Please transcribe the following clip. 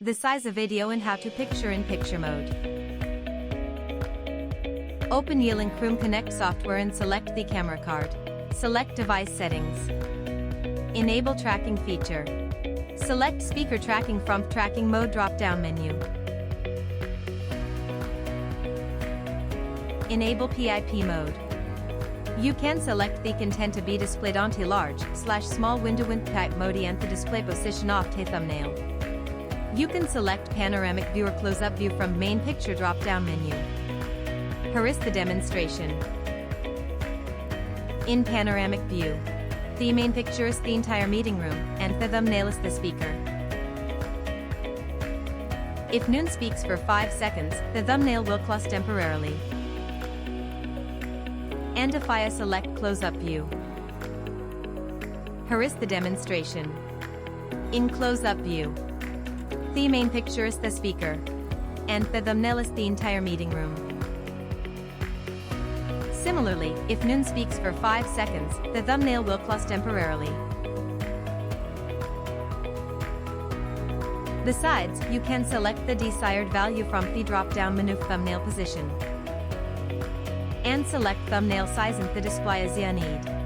The size of video and how to picture in picture mode. Open Yeeling Chrome Connect software and select the camera card. Select device settings. Enable tracking feature. Select speaker tracking from tracking mode drop-down menu. Enable PIP mode. You can select the content to be displayed onto large/small window in type mode and the display position of the thumbnail. You can select panoramic view or close-up view from main picture drop-down menu. Here is the demonstration. In panoramic view, the main picture is the entire meeting room, and the thumbnail is the speaker. If Noon speaks for 5 seconds, the thumbnail will close temporarily. And if I select close-up view, here is the demonstration. In close-up view, the main picture is the speaker, and the thumbnail is the entire meeting room. Similarly, if Noon speaks for 5 seconds, the thumbnail will close temporarily. Besides, you can select the desired value from the drop-down menu thumbnail position and select thumbnail size and the display as you need.